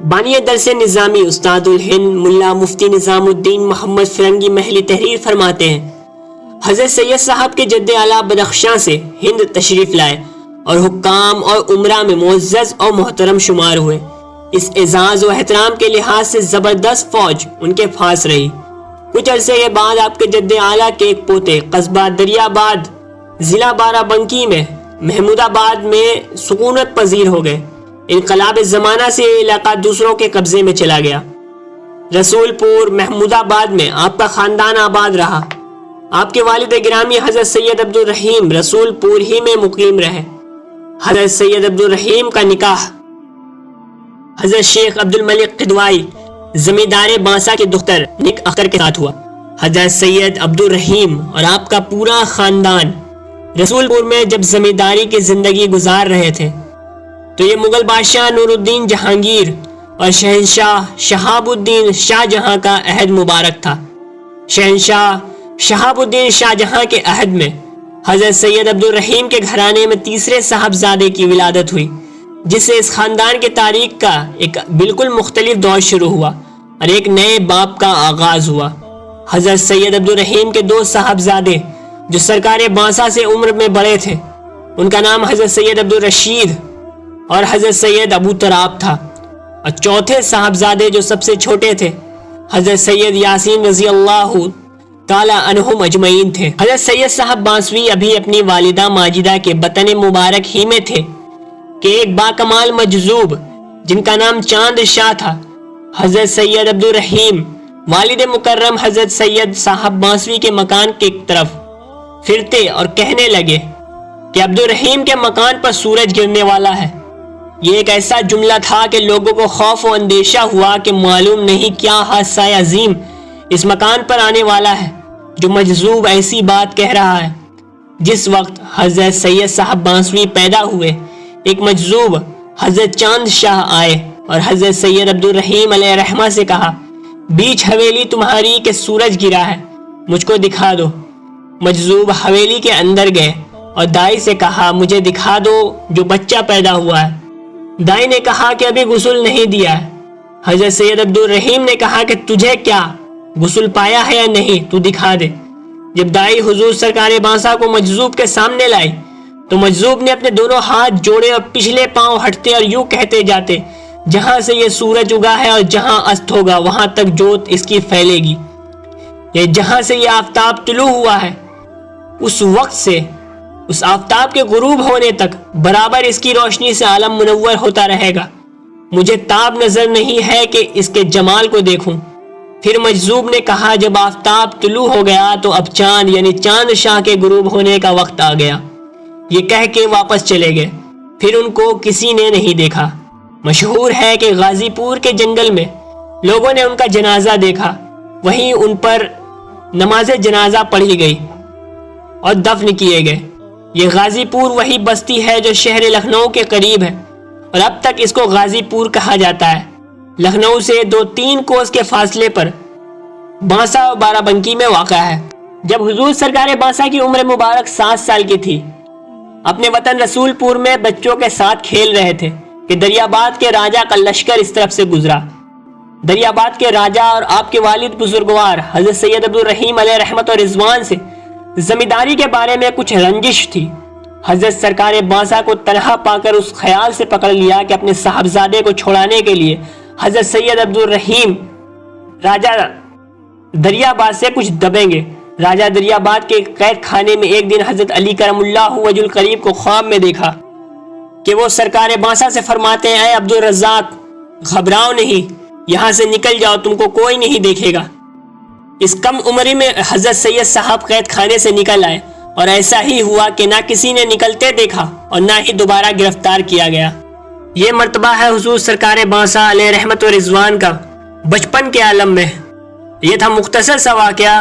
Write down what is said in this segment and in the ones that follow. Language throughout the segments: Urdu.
بانی درس نظامی استاد الہند ملا مفتی نظام الدین محمد فرنگی محلی تحریر فرماتے ہیں، حضرت سید صاحب کے جد اعلیٰ بدخشاں سے ہند تشریف لائے اور حکام اور عمرہ میں معزز اور محترم شمار ہوئے۔ اس اعزاز و احترام کے لحاظ سے زبردست فوج ان کے پاس رہی۔ کچھ عرصے کے بعد آپ کے جد اعلیٰ کے ایک پوتے قصبہ دریا آباد ضلع بارہ بنکی میں محمود آباد میں سکونت پذیر ہو گئے۔ انقلاب زمانہ سے یہ علاقہ دوسروں کے قبضے میں چلا گیا۔ رسول پور محمود آباد میں آپ کا خاندان آباد رہا۔ آپ کے والد گرامی حضرت سید عبد الرحیم رسول پور ہی میں مقیم رہے۔ حضرت سید عبد الرحیم کا نکاح حضرت شیخ عبد الملک قدوائی زمیندار بانسا کے دختر نک اختر کے ساتھ ہوا۔ حضرت سید عبد الرحیم اور آپ کا پورا خاندان رسول پور میں جب زمینداری کی زندگی گزار رہے تھے تو یہ مغل بادشاہ نور الدین جہانگیر اور شہنشاہ شہاب الدین شاہ جہاں کا عہد مبارک تھا۔ شہنشاہ شہاب الدین شاہ جہاں کے عہد میں حضرت سید عبد الرحیم کے گھرانے میں تیسرے صاحبزادے کی ولادت ہوئی، جس سے اس خاندان کی تاریخ کا ایک بالکل مختلف دور شروع ہوا اور ایک نئے باب کا آغاز ہوا۔ حضرت سید عبد الرحیم کے دو صاحبزادے جو سرکار بانسا سے عمر میں بڑے تھے، ان کا نام حضرت سید عبد الرشید اور حضرت سید ابو تراب تھا، اور چوتھے صاحبزادے جو سب سے چھوٹے تھے حضرت سید یاسین رضی اللہ تعالی عنہم اجمعین تھے۔ حضرت سید صاحب بانسوی ابھی اپنی والدہ ماجدہ کے بطن مبارک ہی میں تھے کہ ایک باکمال مجذوب جن کا نام چاند شاہ تھا، حضرت سید عبد الرحیم والد مکرم حضرت سید صاحب بانسوی کے مکان کی طرف پھرتے اور کہنے لگے کہ عبد الرحیم کے مکان پر سورج گرنے والا ہے۔ یہ ایک ایسا جملہ تھا کہ لوگوں کو خوف و اندیشہ ہوا کہ معلوم نہیں کیا حادثہ عظیم اس مکان پر آنے والا ہے جو مجذوب ایسی بات کہہ رہا ہے۔ جس وقت حضرت سید صاحب بانسوی پیدا ہوئے، ایک مجذوب حضرت چاند شاہ آئے اور حضرت سید عبد الرحیم علیہ رحمہ سے کہا، بیچ حویلی تمہاری کہ سورج گرا ہے، مجھ کو دکھا دو۔ مجذوب حویلی کے اندر گئے اور دائی سے کہا، مجھے دکھا دو جو بچہ پیدا ہوا ہے۔ دائی نے کہا کہ ابھی غسل نہیں دیا ہے۔ حضرت سید عبد الرحیم نے کہا کہ تجھے کیا، غسل پایا ہے یا نہیں، تو دکھا دے۔ جب دائی حضور سرکار بانسا کو مجذوب کے سامنے لائی تو مجذوب نے اپنے دونوں ہاتھ جوڑے اور پچھلے پاؤں ہٹتے اور یوں کہتے جاتے، جہاں سے یہ سورج اگا ہے اور جہاں است ہوگا وہاں تک جوت اس کی پھیلے گی، یہ جہاں سے یہ آفتاب طلوع ہوا ہے اس وقت سے اس آفتاب کے غروب ہونے تک برابر اس کی روشنی سے عالم منور ہوتا رہے گا۔ مجھے تاب نظر نہیں ہے کہ اس کے جمال کو دیکھوں۔ پھر مجذوب نے کہا، جب آفتاب طلوع ہو گیا تو اب چاند یعنی چاند شاہ کے غروب ہونے کا وقت آ گیا۔ یہ کہہ کے واپس چلے گئے۔ پھر ان کو کسی نے نہیں دیکھا۔ مشہور ہے کہ غازی پور کے جنگل میں لوگوں نے ان کا جنازہ دیکھا، وہیں ان پر نماز جنازہ پڑھی گئی اور دفن کیے گئے۔ یہ غازی پور وہی بستی ہے جو شہر لکھنؤ کے قریب ہے اور اب تک اس کو غازی پور کہا جاتا ہے۔ لکھنؤ سے 2-3 کوس کے فاصلے پر بانسا اور بارہ بنکی میں واقع ہے۔ جب حضور سرکار بانسا کی عمر مبارک 7 سال کی تھی، اپنے وطن رسول پور میں بچوں کے ساتھ کھیل رہے تھے کہ دریا آباد کے راجہ کا لشکر اس طرف سے گزرا۔ دریا آباد کے راجہ اور آپ کے والد بزرگوار حضرت سید عبد الرحیم علیہ رحمت اور رضوان سے زمینداری کے بارے میں کچھ رنجش تھی۔ حضرت سرکار بانسا کو تنہا پا کر اس خیال سے پکڑ لیا کہ اپنے صاحبزادے کو چھوڑانے کے لیے حضرت سید عبد الرحیم راجہ دریا آباد سے کچھ دبیں گے۔ راجہ دریا آباد کے قید خانے میں ایک دن حضرت علی کرم اللہ وجہ القریب کو خواب میں دیکھا کہ وہ سرکار بانسا سے فرماتے ہیں، اے عبد الرزاق، گھبراؤ نہیں، یہاں سے نکل جاؤ، تم کو کوئی نہیں دیکھے گا۔ اس کم عمری میں حضرت سید صاحب قید خانے سے نکل آئے اور ایسا ہی ہوا کہ نہ کسی نے نکلتے دیکھا اور نہ ہی دوبارہ گرفتار کیا گیا۔ یہ مرتبہ ہے حضور سرکار بانسا علیہ رحمت و رضوان کا بچپن کے عالم میں۔ یہ تھا مختصر سا واقعہ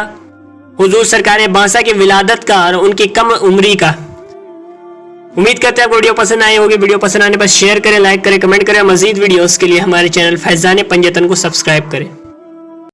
حضور سرکار بانسا کی ولادت کا اور ان کی کم عمری کا۔ امید کرتے ہیں آپ کو ویڈیو پسند آئی ہوگی۔ ویڈیو پسند آنے پر شیئر کریں، لائک کریں، کمنٹ کریں۔ مزید ویڈیوز کے لیے ہمارے چینل فیضان پنجتن کو سبسکرائب کریں۔